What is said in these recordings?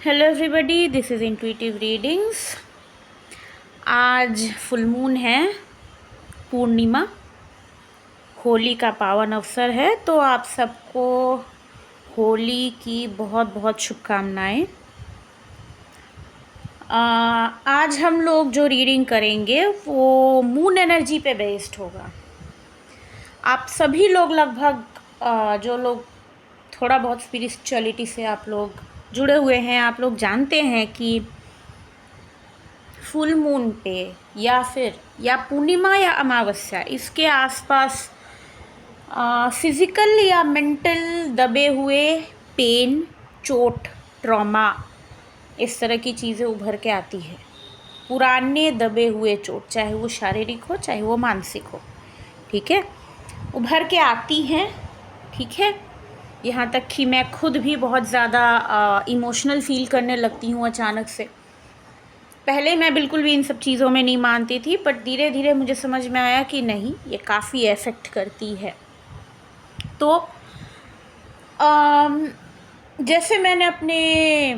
Hello everybody, this is intuitive readings. आज full moon है, पूर्णिमा, होली का पावन अवसर है। तो आप सबको होली की बहुत बहुत शुभकामनाएं। आज हम लोग जो रीडिंग करेंगे वो मून एनर्जी पे बेस्ड होगा। आप सभी लोग लगभग जो लोग थोड़ा बहुत स्पिरिचुअलिटी से आप लोग जुड़े हुए हैं, आप लोग जानते हैं कि फुल मून पे या पूर्णिमा या अमावस्या, इसके आसपास फिज़िकल या मेंटल दबे हुए पेन, चोट, ट्रॉमा, इस तरह की चीज़ें उभर के आती है। पुराने दबे हुए चोट, चाहे वो शारीरिक हो चाहे वो मानसिक हो, ठीक है, उभर के आती हैं। ठीक है, यहाँ तक कि मैं खुद भी बहुत ज़्यादा इमोशनल फील करने लगती हूँ अचानक से। पहले मैं बिल्कुल भी इन सब चीज़ों में नहीं मानती थी, बट धीरे धीरे मुझे समझ में आया कि नहीं, ये काफ़ी अफेक्ट करती है। तो जैसे मैंने अपने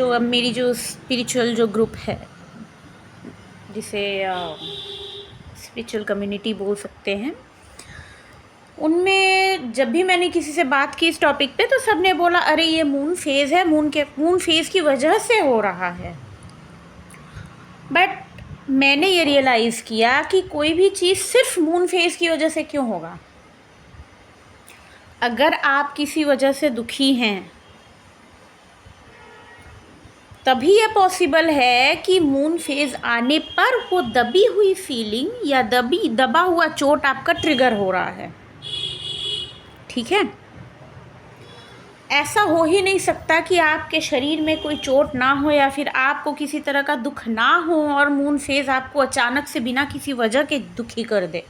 अब मेरी जो स्पिरिचुअल जो ग्रुप है, जिसे स्पिरिचुअल कम्युनिटी बोल सकते हैं, उनमें जब भी मैंने किसी से बात की इस टॉपिक पे, तो सब ने बोला अरे ये मून फेज़ है, मून फेज़ की वजह से हो रहा है। बट मैंने ये रियलाइज़ किया कि कोई भी चीज़ सिर्फ मून फेज़ की वजह से क्यों होगा। अगर आप किसी वजह से दुखी हैं, तभी यह पॉसिबल है कि मून फेज़ आने पर वो दबी हुई फीलिंग या दबा हुआ चोट आपका ट्रिगर हो रहा है। ठीक है, ऐसा हो ही नहीं सकता कि आपके शरीर में कोई चोट ना हो या फिर आपको किसी तरह का दुख ना हो और मून फेज़ आपको अचानक से बिना किसी वजह के दुखी कर दे।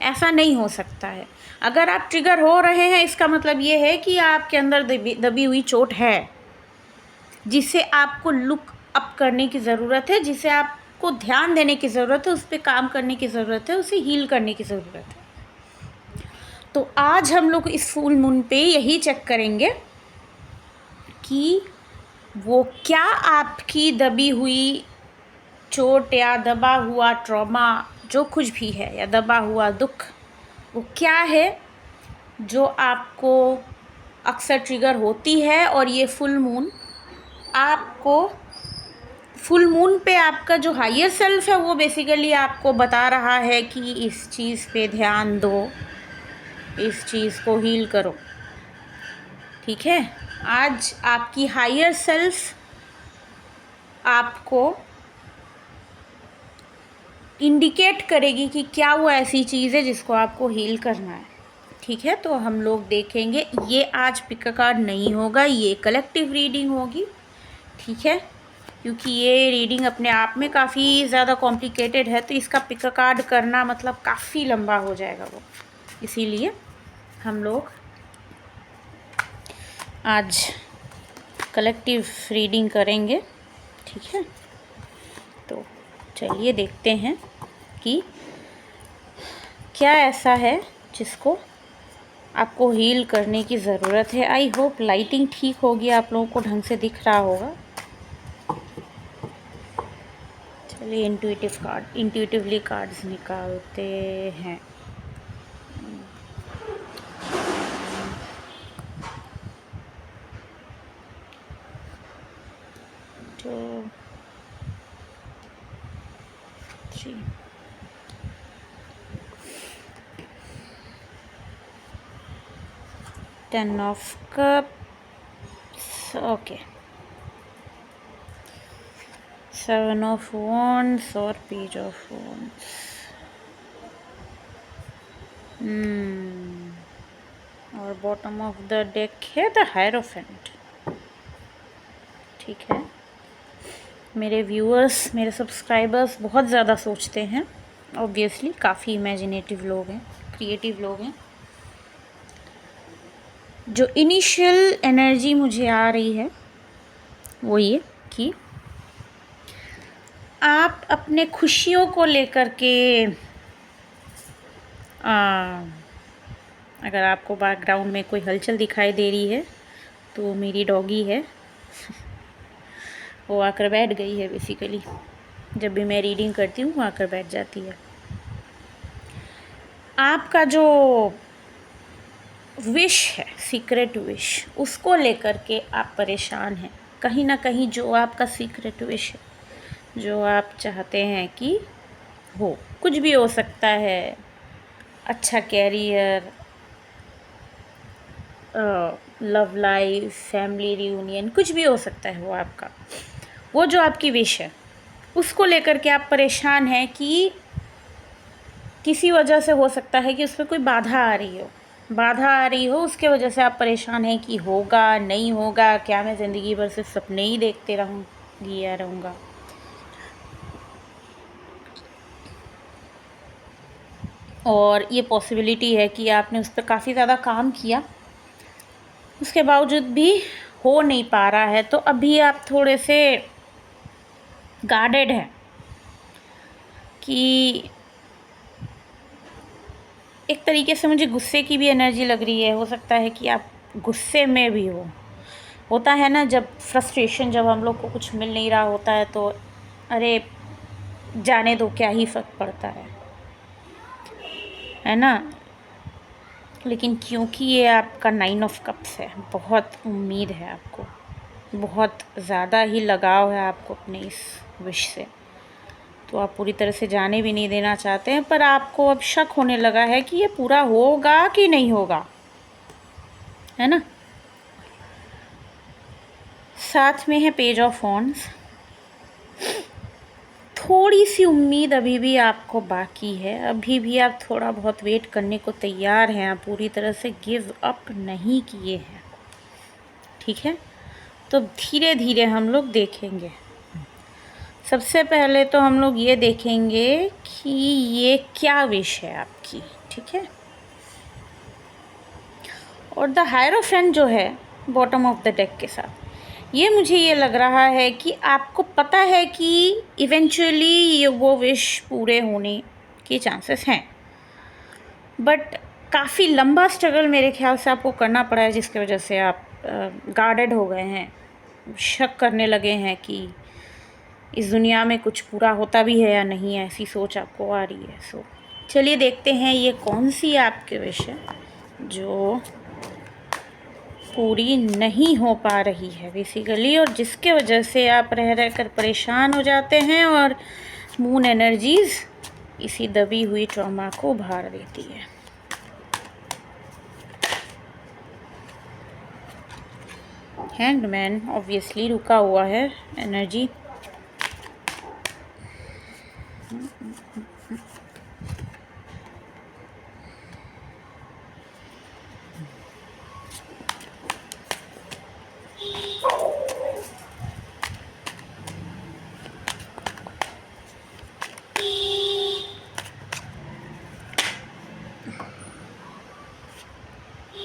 ऐसा नहीं हो सकता है। अगर आप ट्रिगर हो रहे हैं, इसका मतलब ये है कि आपके अंदर दबी हुई चोट है, जिसे आपको लुक अप करने की ज़रूरत है, जिसे आपको ध्यान देने की ज़रूरत है, उस पर काम करने की ज़रूरत है, उसे हील करने की ज़रूरत है। तो आज हम लोग इस फुल मून पे यही चेक करेंगे कि वो क्या आपकी दबी हुई चोट या दबा हुआ ट्रॉमा, जो कुछ भी है, या दबा हुआ दुख, वो क्या है जो आपको अक्सर ट्रिगर होती है। और ये फुल मून पे आपका जो हायर सेल्फ है, वो बेसिकली आपको बता रहा है कि इस चीज़ पे ध्यान दो, इस चीज़ को हील करो। ठीक है, आज आपकी हायर सेल्फ आपको इंडिकेट करेगी कि क्या वो ऐसी चीज़ है जिसको आपको हील करना है। ठीक है, तो हम लोग देखेंगे। ये आज पिक कार्ड नहीं होगा, ये कलेक्टिव रीडिंग होगी। ठीक है, क्योंकि ये रीडिंग अपने आप में काफ़ी ज़्यादा कॉम्प्लिकेटेड है, तो इसका पिक कार्ड करना मतलब काफ़ी लंबा हो जाएगा वो। इसीलिए हम लोग आज कलेक्टिव रीडिंग करेंगे। ठीक है, तो चलिए देखते हैं कि क्या ऐसा है जिसको आपको हील करने की ज़रूरत है। आई होप लाइटिंग ठीक होगी, आप लोगों को ढंग से दिख रहा होगा। चलिए इंट्यूटिवली कार्ड्स निकालते हैं। तो 3 10 of cups, okay, 7 of wands और पेज ऑफ वॉन्ड्स। और बॉटम ऑफ द डेक है द हायरोफेंट। ठीक है, मेरे व्यूअर्स, मेरे सब्सक्राइबर्स बहुत ज़्यादा सोचते हैं, ऑब्वियसली काफ़ी इमेजिनेटिव लोग हैं, क्रिएटिव लोग हैं। जो इनिशियल एनर्जी मुझे आ रही है वो ये कि आप अपने खुशियों को लेकर के अगर आपको बैकग्राउंड में कोई हलचल दिखाई दे रही है तो मेरी डॉगी है। वो आकर बैठ गई है बेसिकली। जब भी मैं रीडिंग करती हूँ वो आकर बैठ जाती है। आपका जो विश है, सीक्रेट विश, उसको लेकर के आप परेशान हैं। कहीं ना कहीं जो आपका सीक्रेट विश है, जो आप चाहते हैं कि हो, कुछ भी हो सकता है, अच्छा career, love life, family reunion, कुछ भी हो सकता है वो आपका। वो जो आपकी विश है उसको लेकर के आप परेशान हैं कि किसी वजह से हो सकता है कि उसमें कोई बाधा आ रही हो, उसके वजह से आप परेशान हैं कि होगा नहीं होगा, क्या मैं ज़िंदगी भर सिर्फ सपने ही देखते रहूँगी या रहूँगा। और ये पॉसिबिलिटी है कि आपने उस पर काफ़ी ज़्यादा काम किया, उसके बावजूद भी हो नहीं पा रहा है। तो अभी आप थोड़े से गार्डेड हैं कि एक तरीके से मुझे गुस्से की भी एनर्जी लग रही है। हो सकता है कि आप गुस्से में भी होता है ना, जब फ्रस्ट्रेशन, जब हम लोग को कुछ मिल नहीं रहा होता है तो अरे जाने दो, क्या ही फ़र्क पड़ता है ना। लेकिन क्योंकि ये आपका 9 ऑफ कप्स है, बहुत उम्मीद है आपको, बहुत ज़्यादा ही लगाव है आपको अपने इस विश से, तो आप पूरी तरह से जाने भी नहीं देना चाहते हैं। पर आपको अब शक होने लगा है कि ये पूरा होगा कि नहीं होगा, है ना। साथ में है पेज ऑफ वॉन्ड्स। थोड़ी सी उम्मीद अभी भी आपको बाकी है, अभी भी आप थोड़ा बहुत वेट करने को तैयार हैं, आप पूरी तरह से गिव अप नहीं किए हैं, ठीक है। तो धीरे धीरे हम लोग देखेंगे। सबसे पहले तो हम लोग ये देखेंगे कि ये क्या विश है आपकी, ठीक है। और द हायरोफेंट जो है बॉटम ऑफ द डेक के साथ, ये मुझे ये लग रहा है कि आपको पता है कि इवेंचुअली ये वो विश पूरे होने के चांसेस हैं, बट काफ़ी लंबा स्ट्रगल मेरे ख्याल से आपको करना पड़ा है, जिसकी वजह से आप गार्डेड हो गए हैं, शक करने लगे हैं कि इस दुनिया में कुछ पूरा होता भी है या नहीं, ऐसी सोच आपको आ रही है। सो चलिए देखते हैं ये कौन सी आपके विश है जो पूरी नहीं हो पा रही है बेसिकली, और जिसके वजह से आप रह रह कर परेशान हो जाते हैं और मून एनर्जीज़ इसी दबी हुई ट्रॉमा को उभार देती है। हैंगमैन ऑब्वियसली रुका हुआ है एनर्जी।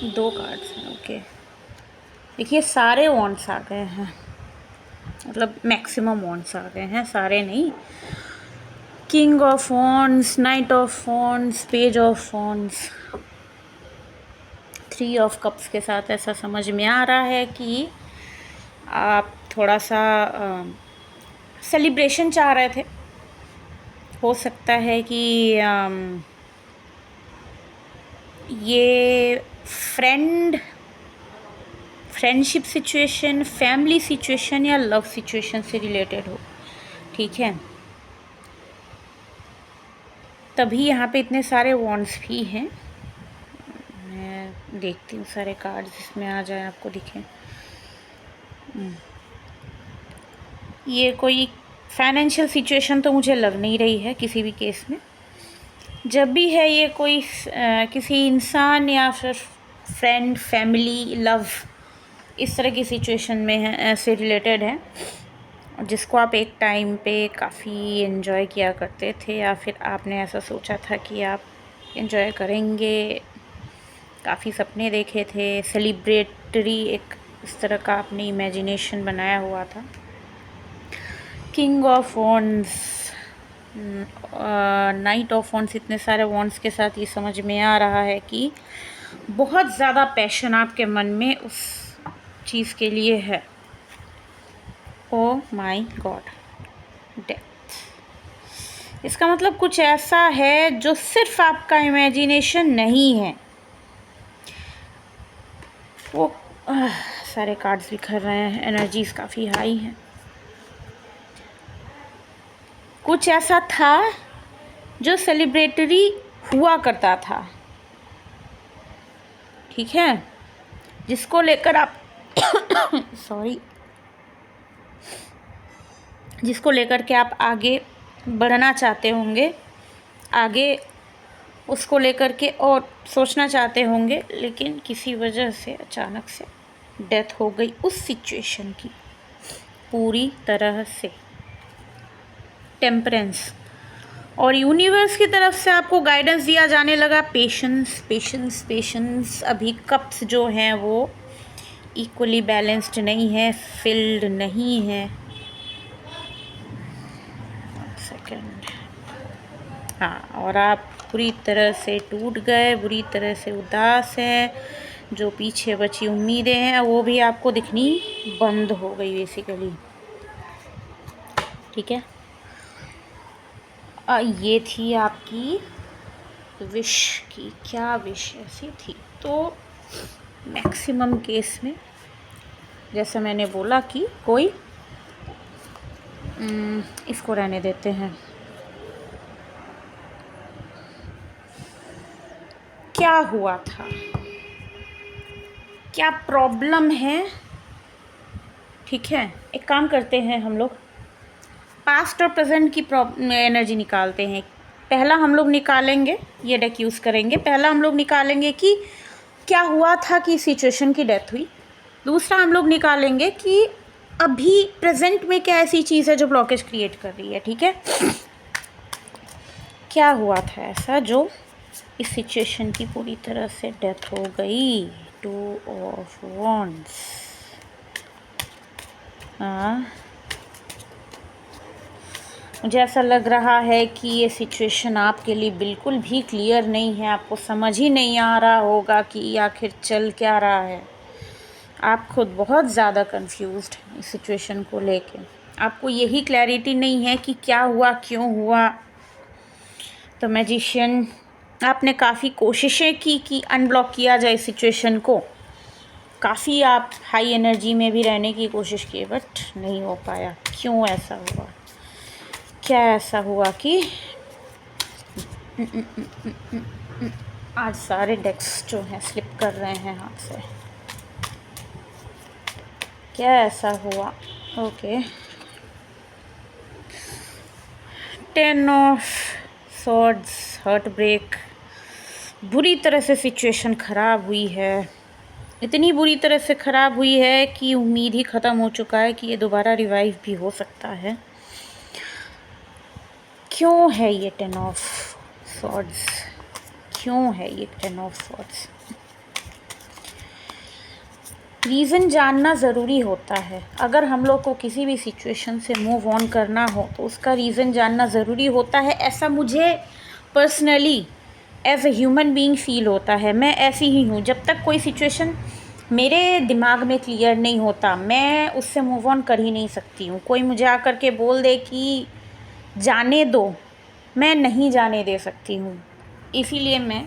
दो कार्ड्स हैं, ओके। देखिए सारे वॉन्ड्स आ गए हैं, मतलब मैक्सिमम वॉन्ड्स आ गए हैं, सारे नहीं। King of wands, night of wands, page of wands, 3 of cups के साथ ऐसा समझ में आ रहा है कि आप थोड़ा सा सेलिब्रेशन चाह रहे थे। हो सकता है कि ये फ्रेंडशिप सिचुएशन, फैमिली सिचुएशन या लव सिचुएशन से रिलेटेड हो, ठीक है। तभी यहाँ पे इतने सारे वॉन्ड्स भी हैं। मैं देखती हूँ सारे कार्ड जिसमें आ जाए आपको दिखें। ये कोई फाइनेंशियल सिचुएशन तो मुझे लग नहीं रही है किसी भी केस में। जब भी है ये कोई किसी इंसान या फिर फ्रेंड, फैमिली, लव, इस तरह की सिचुएशन में है, ऐसे रिलेटेड है, जिसको आप एक टाइम पे काफ़ी एंजॉय किया करते थे, या फिर आपने ऐसा सोचा था कि आप एंजॉय करेंगे, काफ़ी सपने देखे थे, सेलिब्रेटरी एक इस तरह का आपने इमेजिनेशन बनाया हुआ था। King of wands, night of wands, इतने सारे वॉन्ड्स के साथ ये समझ में आ रहा है कि बहुत ज़्यादा पैशन आपके मन में उस चीज़ के लिए है। ओ माई गॉड, डेथ। इसका मतलब कुछ ऐसा है जो सिर्फ आपका इमेजिनेशन नहीं है। वो सारे कार्ड्स बिखर रहे हैं, एनर्जीज काफ़ी हाई हैं। कुछ ऐसा था जो सेलिब्रेटरी हुआ करता था, ठीक है, जिसको लेकर आप सॉरी, जिसको लेकर के आप आगे बढ़ना चाहते होंगे, आगे उसको लेकर के और सोचना चाहते होंगे, लेकिन किसी वजह से अचानक से डेथ हो गई उस सिचुएशन की पूरी तरह से। टेम्परेंस, और यूनिवर्स की तरफ से आपको गाइडेंस दिया जाने लगा, पेशेंस पेशेंस पेशेंस। अभी कप्स जो हैं वो इक्वली बैलेंस्ड नहीं है, फिल्ड नहीं है। सेकंड, हाँ, और आप बुरी तरह से टूट गए, बुरी तरह से उदास हैं। जो पीछे बची उम्मीदें हैं वो भी आपको दिखनी बंद हो गई बेसिकली, ठीक है। ये थी आपकी विश की, क्या विश ऐसी थी। तो मैक्सिमम केस में जैसे मैंने बोला कि कोई इसको रहने देते हैं। क्या हुआ था, क्या प्रॉब्लम है, ठीक है। एक काम करते हैं, हम लोग पास्ट और प्रेजेंट की एनर्जी निकालते हैं। पहला हम लोग निकालेंगे, ये डेक यूज़ करेंगे। पहला हम लोग निकालेंगे कि क्या हुआ था कि सिचुएशन की डेथ हुई। दूसरा हम लोग निकालेंगे कि अभी प्रेजेंट में क्या ऐसी चीज़ है जो ब्लॉकेज क्रिएट कर रही है, ठीक है। क्या हुआ था ऐसा जो इस सिचुएशन की पूरी तरह से डेथ हो गई। 2 ऑफ वॉन्ड्स, हाँ, मुझे ऐसा लग रहा है कि ये सिचुएशन आपके लिए बिल्कुल भी क्लियर नहीं है। आपको समझ ही नहीं आ रहा होगा कि आखिर चल क्या रहा है। आप खुद बहुत ज़्यादा कंफ्यूज्ड हैं इस सिचुएशन को लेके। आपको यही क्लैरिटी नहीं है कि क्या हुआ, क्यों हुआ। तो मैजिशियन, आपने काफ़ी कोशिशें की कि अनब्लॉक किया जाए सिचुएशन को। काफ़ी आप हाई एनर्जी में भी रहने की कोशिश की, बट नहीं हो पाया। क्यों ऐसा हुआ, क्या ऐसा हुआ कि आज सारे डेक्स जो हैं स्लिप कर रहे हैं हाथ से। क्या ऐसा हुआ, okay. 10 of swords, heart break. बुरी तरह से सिचुएशन ख़राब हुई है, इतनी बुरी तरह से ख़राब हुई है कि उम्मीद ही ख़त्म हो चुका है कि ये दोबारा रिवाइव भी हो सकता है। क्यों है ये 10 ऑफ सॉर्ड्स, क्यों है ये 10 ऑफ सॉर्ड्स। रीज़न जानना ज़रूरी होता है। अगर हम लोग को किसी भी सिचुएशन से मूव ऑन करना हो तो उसका रीज़न जानना ज़रूरी होता है। ऐसा मुझे personally as a human being feel होता है। मैं ऐसी ही हूँ, जब तक कोई सिचुएशन मेरे दिमाग में क्लियर नहीं होता मैं उससे मूव ऑन कर ही नहीं सकती हूँ। कोई मुझे आकर के बोल दे कि जाने दो, मैं नहीं जाने दे सकती हूँ। इसीलिए मैं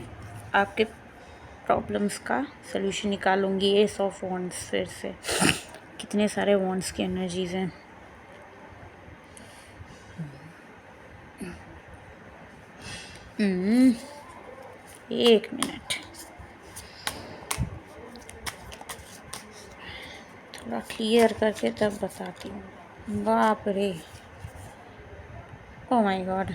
आपके प्रॉब्लम्स का सलूशन निकालूंगी। एस ऑफ वॉन्ड्स, फिर से कितने सारे वॉन्ड्स की एनर्जीज़ हैं। एक मिनट, थोड़ा क्लियर करके तब बताती हूँ। बाप रे, ओह माय गॉड,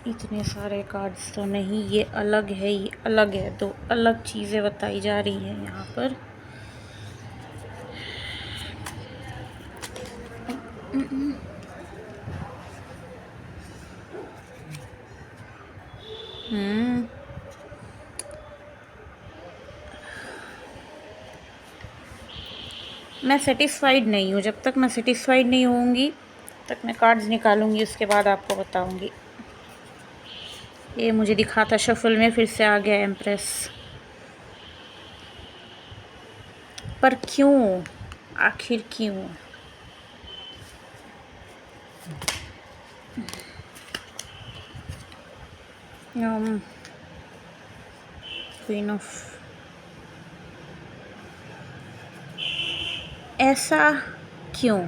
इतने सारे कार्ड्स तो नहीं, ये अलग है, ये अलग है। दो अलग चीज़ें बताई जा रही हैं यहाँ पर। मैं सेटिस्फाइड नहीं हूँ। जब तक मैं सेटिस्फाइड नहीं होंगी तक मैं कार्ड्स निकालूंगी, उसके बाद आपको बताऊंगी। ये मुझे दिखा था शफल में, फिर से आ गया एम्प्रेस। पर क्यों, आखिर क्यों? क्वीन ऑफ, ऐसा क्यों?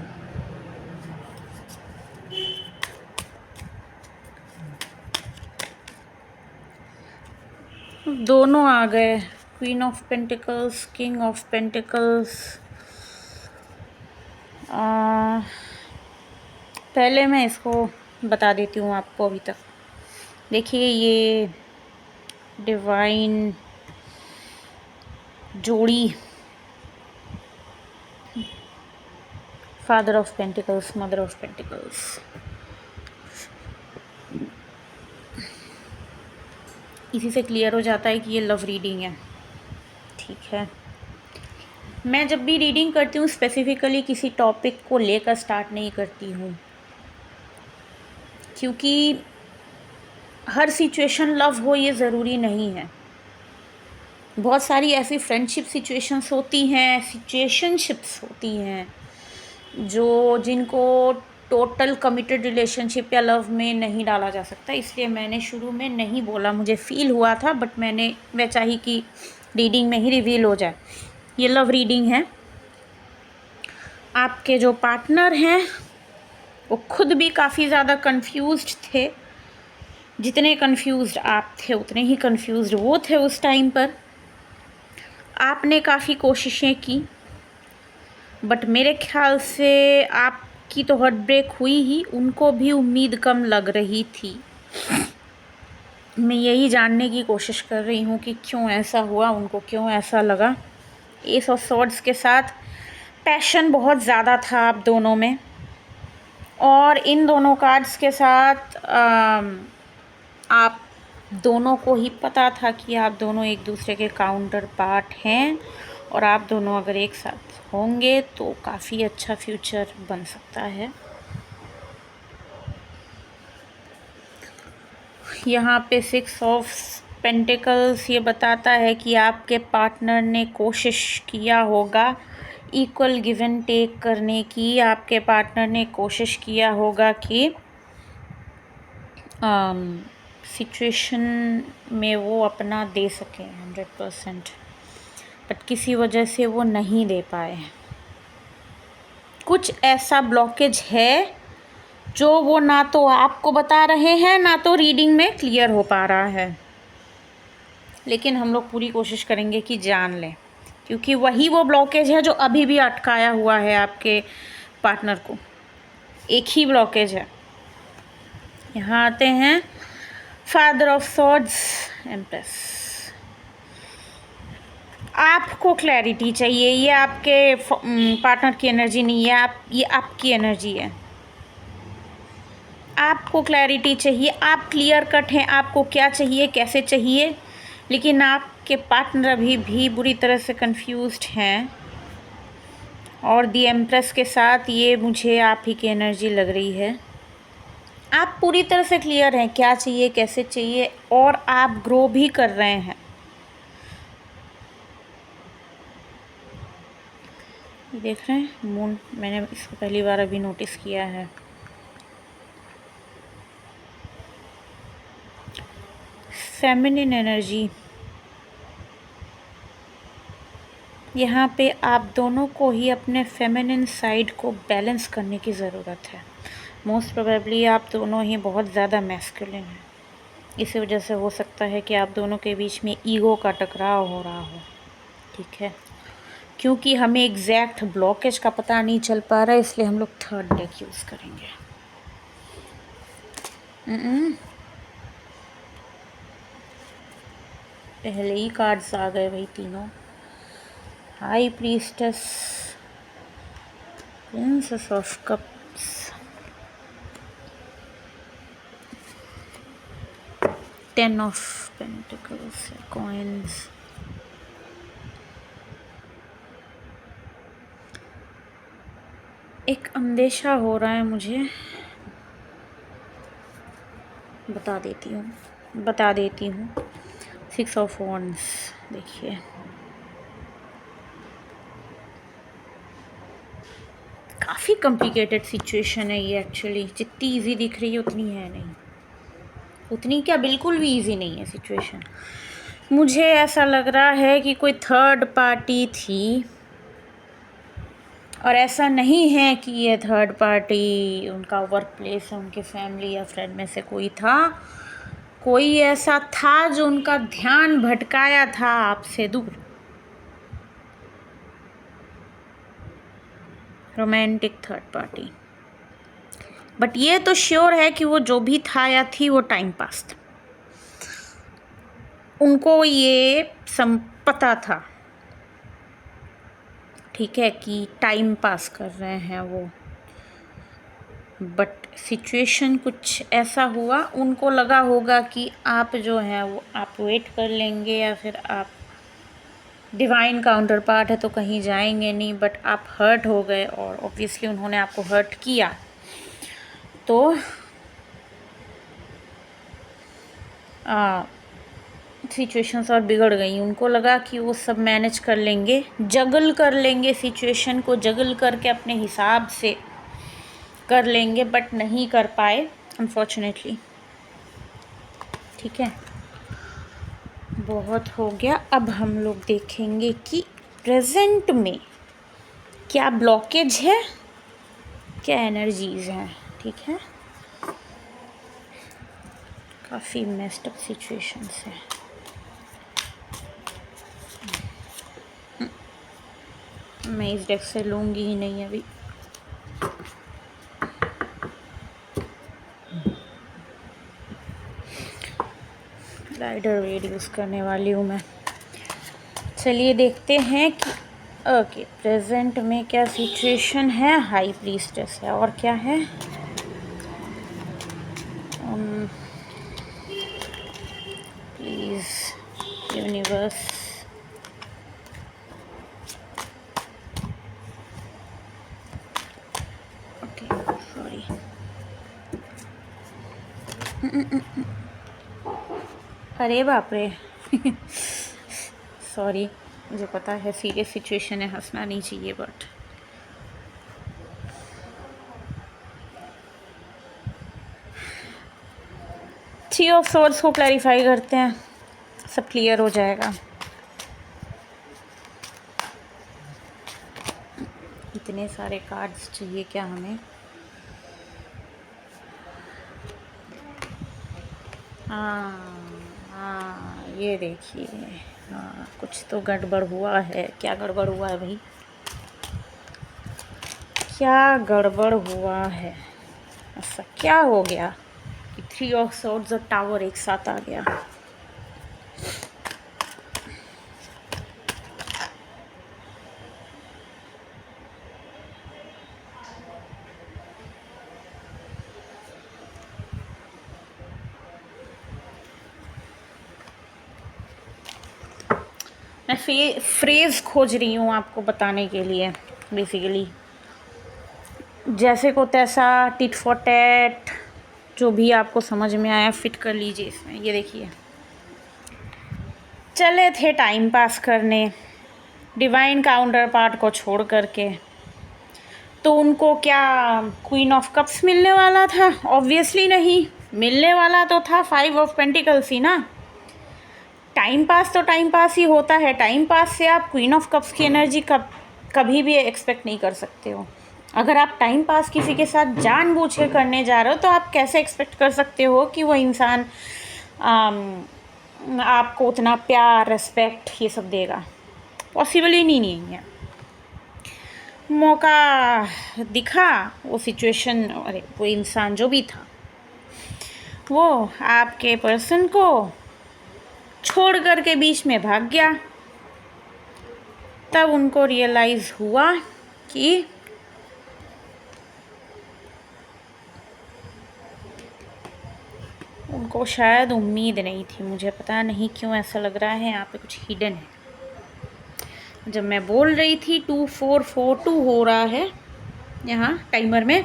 दोनों आ गए, queen of pentacles, king of pentacles. पहले मैं इसको बता देती हूँ आपको। अभी तक देखिए, ये डिवाइन जोड़ी, father of pentacles, mother of pentacles, इसी से क्लियर हो जाता है कि ये लव रीडिंग है। ठीक है, मैं जब भी रीडिंग करती हूँ स्पेसिफिकली किसी टॉपिक को लेकर स्टार्ट नहीं करती हूँ, क्योंकि हर सिचुएशन लव हो ये ज़रूरी नहीं है। बहुत सारी ऐसी फ्रेंडशिप सिचुएशंस होती हैं, सिचुएशनशिप्स होती हैं जो जिनको टोटल कमिटेड रिलेशनशिप या लव में नहीं डाला जा सकता। इसलिए मैंने शुरू में नहीं बोला, मुझे फील हुआ था, बट मैं चाही कि रीडिंग में ही रिवील हो जाए। ये लव रीडिंग है। आपके जो पार्टनर हैं वो खुद भी काफ़ी ज़्यादा कंफ्यूज्ड थे। जितने कंफ्यूज्ड आप थे उतने ही कंफ्यूज्ड वो थे उस टाइम पर। आपने काफ़ी कोशिशें की, बट मेरे ख्याल से आपकी तो हार्ट ब्रेक हुई ही, उनको भी उम्मीद कम लग रही थी। मैं यही जानने की कोशिश कर रही हूँ कि क्यों ऐसा हुआ, उनको क्यों ऐसा लगा। एस ऑफ स्वॉर्ड्स के साथ पैशन बहुत ज़्यादा था आप दोनों में, और इन दोनों कार्ड्स के साथ आप दोनों को ही पता था कि आप दोनों एक दूसरे के काउंटर पार्ट हैं, और आप दोनों अगर एक साथ होंगे तो काफ़ी अच्छा फ्यूचर बन सकता है। यहाँ पे 6 ऑफ पेंटिकल्स ये बताता है कि आपके पार्टनर ने कोशिश किया होगा इक्वल गिव एंड टेक करने की। आपके पार्टनर ने कोशिश किया होगा कि सिचुएशन में वो अपना दे सकें 100%, बट किसी वजह से वो नहीं दे पाए। कुछ ऐसा ब्लॉकेज है जो वो ना तो आपको बता रहे हैं, ना तो रीडिंग में क्लियर हो पा रहा है, लेकिन हम लोग पूरी कोशिश करेंगे कि जान लें, क्योंकि वही वो ब्लॉकेज है जो अभी भी अटकाया हुआ है आपके पार्टनर को। एक ही ब्लॉकेज है। यहाँ आते हैं फादर ऑफ स्वॉर्ड्स, एम्प्रेस। आपको क्लैरिटी चाहिए, ये आपके पार्टनर की एनर्जी नहीं है, ये आपकी एनर्जी है। आपको क्लैरिटी चाहिए, आप क्लियर कट हैं आपको क्या चाहिए, कैसे चाहिए, लेकिन आपके पार्टनर अभी भी बुरी तरह से कंफ्यूज्ड हैं। और दी एम्प्रेस के साथ ये मुझे आप ही की एनर्जी लग रही है। आप पूरी तरह से क्लियर हैं क्या चाहिए, कैसे चाहिए, और आप ग्रो भी कर रहे हैं। ये देख रहे हैं मून, मैंने इसको पहली बार अभी नोटिस किया है। फेमिनिन एनर्जी, यहाँ पे आप दोनों को ही अपने फेमिनिन साइड को बैलेंस करने की ज़रूरत है। मोस्ट प्रोबेबली आप दोनों ही बहुत ज़्यादा मैस्कुलिन हैं। इसी वजह से हो सकता है कि आप दोनों के बीच में ईगो का टकराव हो रहा हो। ठीक है, क्योंकि हमें एग्जैक्ट ब्लॉकेज का पता नहीं चल पा रहा है, इसलिए हम लोग थर्ड डेक यूज़ करेंगे। पहले ही कार्ड्स आ गए भाई तीनों। High priestess, princess of cups, ten of pentacles, coins. एक अंदेशा हो रहा है मुझे, बता देती हूँ। 6 ऑफ वॉन्ड्स देखिए, काफ़ी कॉम्प्लिकेटेड सिचुएशन है ये एक्चुअली। जितनी इजी दिख रही है उतनी है नहीं, उतनी क्या, बिल्कुल भी इजी नहीं है सिचुएशन। मुझे ऐसा लग रहा है कि कोई थर्ड पार्टी थी, और ऐसा नहीं है कि ये थर्ड पार्टी उनका वर्क प्लेस है, उनके फैमिली या फ्रेंड में से कोई था। कोई ऐसा था जो उनका ध्यान भटकाया था आपसे दूर। Romantic third party. बट ये तो श्योर है कि वो जो भी था या थी वो टाइम पास था। उनको ये पता था, ठीक है, कि टाइम पास कर रहे हैं वो। बट सिचुएशन कुछ ऐसा हुआ, उनको लगा होगा कि आप जो हैं वो आप वेट कर लेंगे, या फिर आप डिवाइन काउंटर पार्ट है तो कहीं जाएंगे नहीं, बट आप हर्ट हो गए और ऑब्वियसली उन्होंने आपको हर्ट किया, तो सिचुएशंस और बिगड़ गई। उनको लगा कि वो सब मैनेज कर लेंगे, जगल कर लेंगे, सिचुएशन को जगल करके अपने हिसाब से कर लेंगे, बट नहीं कर पाए अनफॉर्चुनेटली। ठीक है, बहुत हो गया। अब हम लोग देखेंगे कि प्रेजेंट में क्या ब्लॉकेज है, क्या एनर्जीज हैं। ठीक है, काफ़ी मेस्ड अप सिचुएशंस है। मैं इस डेक से लूँगी ही नहीं अभी। राइडर वेड यूज़ करने वाली हूँ मैं। चलिए देखते हैं कि ओके प्रेजेंट में क्या सिचुएशन है। हाई प्रीस्टेस है, और क्या है, प्लीज़ यूनिवर्स, ओके सॉरी, अरे बाप रे सॉरी, मुझे पता है सीरियस सिचुएशन है, हंसना नहीं चाहिए, बट थ्री ऑफ सोर्ड्स को क्लैरिफाई करते हैं, सब क्लियर हो जाएगा। इतने सारे कार्ड्स चाहिए क्या हमें? हाँ ये देखिए, हाँ कुछ तो गड़बड़ हुआ है। क्या गड़बड़ हुआ है भाई, क्या गड़बड़ हुआ है? ऐसा क्या हो गया कि थ्री ऑफ सोर्ड्स और टावर एक साथ आ गया? मैं फ्रेज़ खोज रही हूँ आपको बताने के लिए। बेसिकली जैसे को तैसा, टिट फॉर टैट, जो भी आपको समझ में आया फिट कर लीजिए इसमें। ये देखिए, चले थे टाइम पास करने डिवाइन काउंटर पार्ट को छोड़ करके, तो उनको क्या क्वीन ऑफ कप्स मिलने वाला था? ऑब्वियसली नहीं, मिलने वाला तो था फाइव ऑफ पेंटिकल्स ही ना। टाइम पास तो टाइम पास ही होता है, टाइम पास से आप क्वीन ऑफ कप्स की एनर्जी कभी भी एक्सपेक्ट नहीं कर सकते हो। अगर आप टाइम पास किसी के साथ जानबूझ के करने जा रहे हो तो आप कैसे एक्सपेक्ट कर सकते हो कि वो इंसान आपको उतना प्यार, रेस्पेक्ट ये सब देगा? पॉसिबल ही नहीं है। मौका दिखा, वो सिचुएशन, अरे वो इंसान जो भी था वो आपके पर्सन को छोड़ कर के बीच में भाग गया। तब उनको रियलाइज़ हुआ कि उनको शायद उम्मीद नहीं थी। मुझे पता नहीं क्यों ऐसा लग रहा है यहाँ पे कुछ हिडन है। जब मैं बोल रही थी 2442 हो रहा है यहाँ टाइमर में,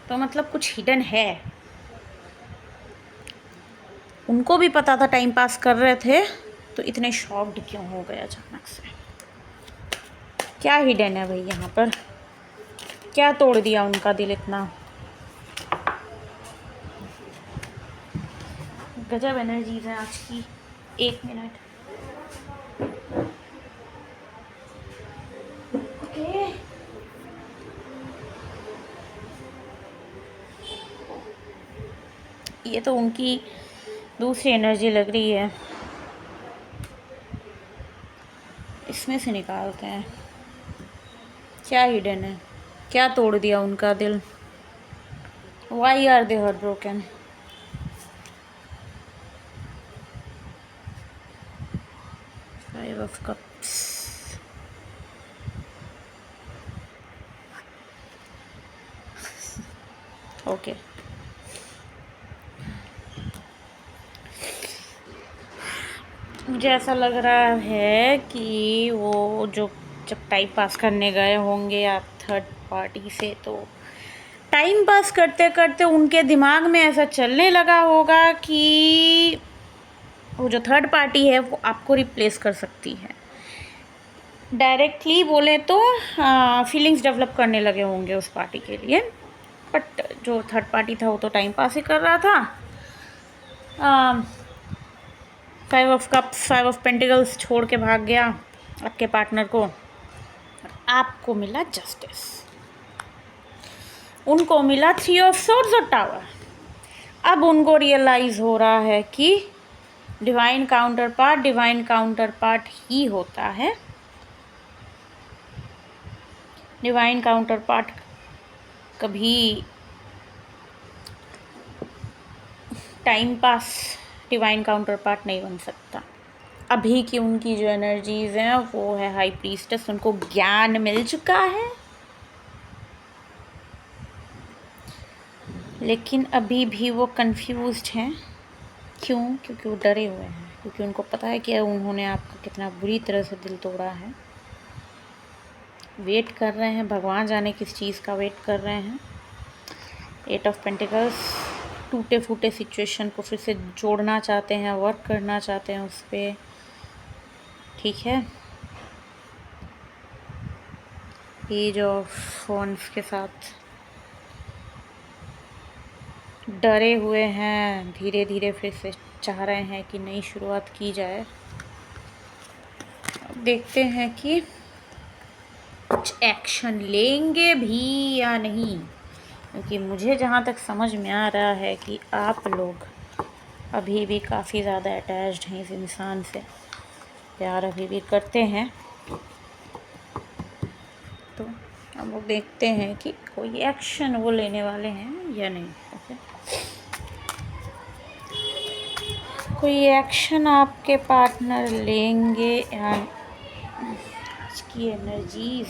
तो मतलब कुछ हिडन है। उनको भी पता था टाइम पास कर रहे थे, तो इतने शॉक्ड क्यों हो गए अचानक से? क्या हिडन है भाई यहाँ पर? क्या तोड़ दिया उनका दिल इतना? गजब एनर्जीज है आज की। 1 मिनट। ओके। ये तो उनकी दूसरी एनर्जी लग रही है, इसमें से निकालते हैं क्या हिडन है, क्या तोड़ दिया उनका दिल। Why are they heart broken? Five of cups. Okay, मुझे ऐसा लग रहा है कि वो जो जब टाइम पास करने गए होंगे आप थर्ड पार्टी से, तो टाइम पास करते करते उनके दिमाग में ऐसा चलने लगा होगा कि वो जो थर्ड पार्टी है वो आपको रिप्लेस कर सकती है। डायरेक्टली बोले तो फीलिंग्स डेवलप करने लगे होंगे उस पार्टी के लिए, बट जो थर्ड पार्टी था वो तो टाइम पास ही कर रहा था। 5 ऑफ कप्स, 5 ऑफ पेंटिकल्स छोड़ के भाग गया आपके पार्टनर को, और आपको मिला जस्टिस, उनको मिला 3 ऑफ सोर्ड्स और टावर। अब उनको रियलाइज़ हो रहा है कि डिवाइन काउंटर पार्ट ही होता है। डिवाइन काउंटर पार्ट कभी time pass divine counter part नहीं बन सकता। अभी की उनकी जो एनर्जीज हैं वो है हाई प्रीस्टेस, उनको ज्ञान मिल चुका है, लेकिन अभी भी वो कंफ्यूज्ड हैं। क्यों? क्योंकि वो डरे हुए हैं, क्योंकि उनको पता है कि उन्होंने आपका कितना बुरी तरह से दिल तोड़ा है। वेट कर रहे हैं, भगवान जाने किस चीज़ का वेट कर रहे हैं। 8 ऑफ पेंटिकल्स, टूटे फूटे सिचुएशन को फिर से जोड़ना चाहते हैं, वर्क करना चाहते हैं उस पर, ठीक है। पेज ऑफ वॉन्ड्स के साथ डरे हुए हैं, धीरे धीरे फिर से चाह रहे हैं कि नई शुरुआत की जाए। अब देखते हैं कि कुछ एक्शन लेंगे भी या नहीं, क्योंकि मुझे जहाँ तक समझ में आ रहा है कि आप लोग अभी भी काफ़ी ज़्यादा अटैच्ड हैं इस इंसान से, प्यार अभी भी करते हैं। तो अब वो देखते हैं कि कोई एक्शन वो लेने वाले हैं या नहीं। ओके, कोई एक्शन आपके पार्टनर लेंगे या की एनर्जीज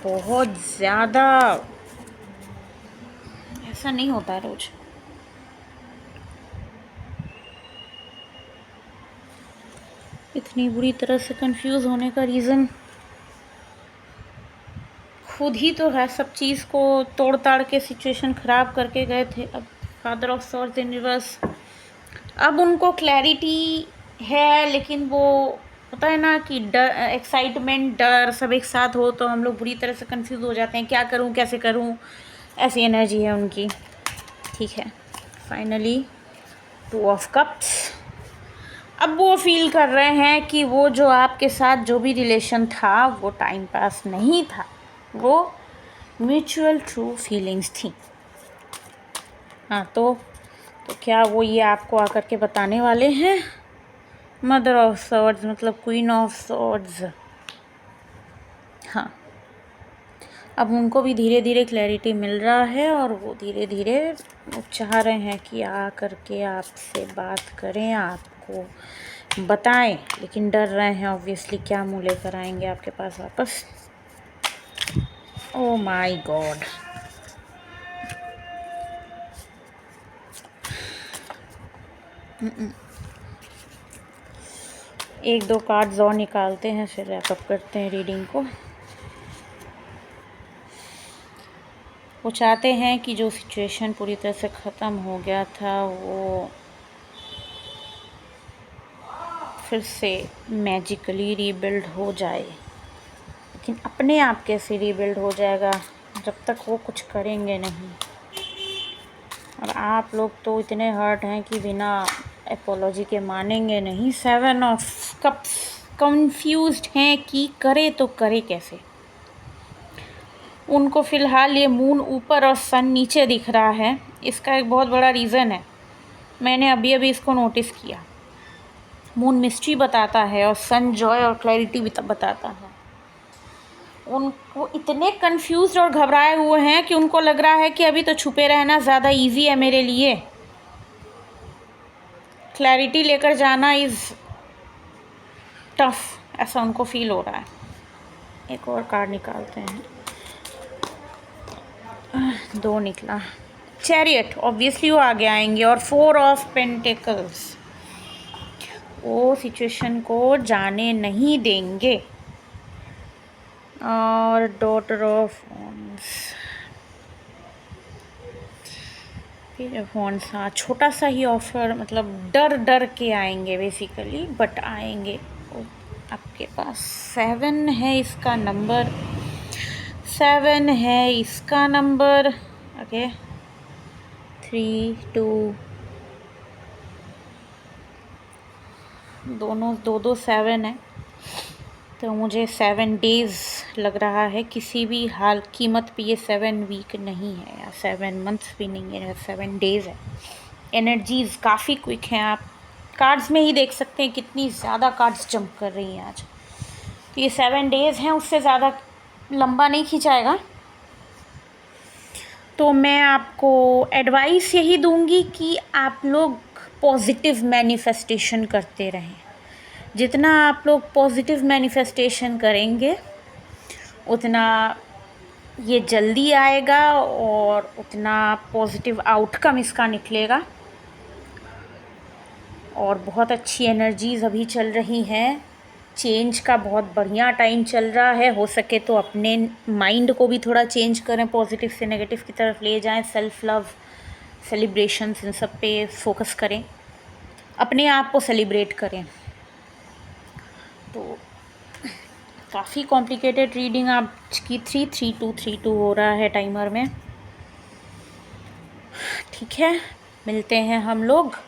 बहुत ज़्यादा, ऐसा नहीं होता है रोज। इतनी बुरी तरह से कंफ्यूज होने का रीज़न खुद ही तो है, सब चीज़ को तोड़ ताड़ के सिचुएशन ख़राब करके गए थे। अब father of swords in reverse, अब उनको क्लैरिटी है, लेकिन वो होता है ना कि डर, एक्साइटमेंट, डर सब एक साथ हो तो हम लोग बुरी तरह से कंफ्यूज हो जाते हैं, क्या करूं कैसे करूं, ऐसी एनर्जी है उनकी, ठीक है। फाइनली 2 ऑफ कप्स, अब वो फील कर रहे हैं कि वो जो आपके साथ जो भी रिलेशन था वो टाइम पास नहीं था, वो म्यूचुअल ट्रू फीलिंग्स थी। हाँ, तो क्या वो ये आपको आकर के बताने वाले हैं? मदर ऑफ सॉर्ड्स मतलब क्वीन ऑफ सॉर्ड्स, हाँ। अब उनको भी धीरे धीरे क्लैरिटी मिल रहा है और वो धीरे धीरे वो चाह रहे हैं कि आ करके आपसे बात करें, आपको बताएं, लेकिन डर रहे हैं ऑब्वियसली, क्या मुँह लेकर आएंगे आपके पास वापस। ओ माय गॉड, एक दो कार्ड्स और निकालते हैं फिर रैपअप करते हैं रीडिंग को। वो चाहते हैं कि जो सिचुएशन पूरी तरह से ख़त्म हो गया था वो फिर से मैजिकली रीबिल्ड हो जाए, लेकिन अपने आप कैसे रीबिल्ड हो जाएगा जब तक वो कुछ करेंगे नहीं। और आप लोग तो इतने हर्ट हैं कि बिना एपोलॉजी के मानेंगे नहीं। 7 ऑफ कप्स कंफ्यूज्ड हैं कि करे तो करे कैसे। उनको फ़िलहाल ये मून ऊपर और सन नीचे दिख रहा है। इसका एक बहुत बड़ा रीज़न है, मैंने अभी अभी इसको नोटिस किया। मून मिस्ट्री बताता है और सन जॉय और क्लैरिटी भी बताता है। उनको इतने कंफ्यूज्ड और घबराए हुए हैं कि उनको लग रहा है कि अभी तो छुपे रहना ज़्यादा इजी है मेरे लिए। क्लैरिटी लेकर जाना इज़ टफ, ऐसा उनको फील हो रहा है। एक और कार्ड निकालते हैं। 2 निकला। चैरियट, ऑब्वियसली वो आगे आएंगे। और 4 ऑफ पेंटिकल्स, वो सिचुएशन को जाने नहीं देंगे। और डॉटर ऑफ वॉन्ड्स, हाँ छोटा सा ही ऑफर, मतलब डर डर के आएंगे बेसिकली, बट आएंगे आपके पास। 7 है इसका नंबर, 7 है इसका नंबर। ओके 3 2 दोनों 2 7 है, तो मुझे 7 डेज़ लग रहा है। किसी भी हाल कीमत पे ये 7 वीक नहीं है या 7 मंथ्स भी नहीं है, 7 डेज़ है। एनर्जीज़ काफ़ी क्विक हैं, आप कार्ड्स में ही देख सकते हैं कितनी ज़्यादा कार्ड्स जंप कर रही हैं आज। तो ये 7 डेज़ हैं, उससे ज़्यादा लंबा नहीं खिंचाएगा। तो मैं आपको एडवाइस यही दूंगी कि आप लोग पॉजिटिव मैनिफेस्टेशन करते रहें। जितना आप लोग पॉजिटिव मैनिफेस्टेशन करेंगे उतना ये जल्दी आएगा और उतना पॉजिटिव आउटकम इसका निकलेगा। और बहुत अच्छी एनर्जीज़ अभी चल रही हैं, चेंज का बहुत बढ़िया टाइम चल रहा है। हो सके तो अपने माइंड को भी थोड़ा चेंज करें, पॉजिटिव से नेगेटिव की तरफ ले जाएं। सेल्फ लव, सेलिब्रेशंस, इन सब पे फोकस करें, अपने आप को सेलिब्रेट करें। तो काफ़ी कॉम्प्लिकेटेड रीडिंग आपकी 3-3-2-3-2 हो रहा है टाइमर में। ठीक है, मिलते हैं हम लोग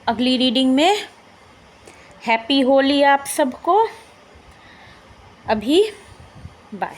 अगली रीडिंग में। हैप्पी होली आप सबको। अभी बाय।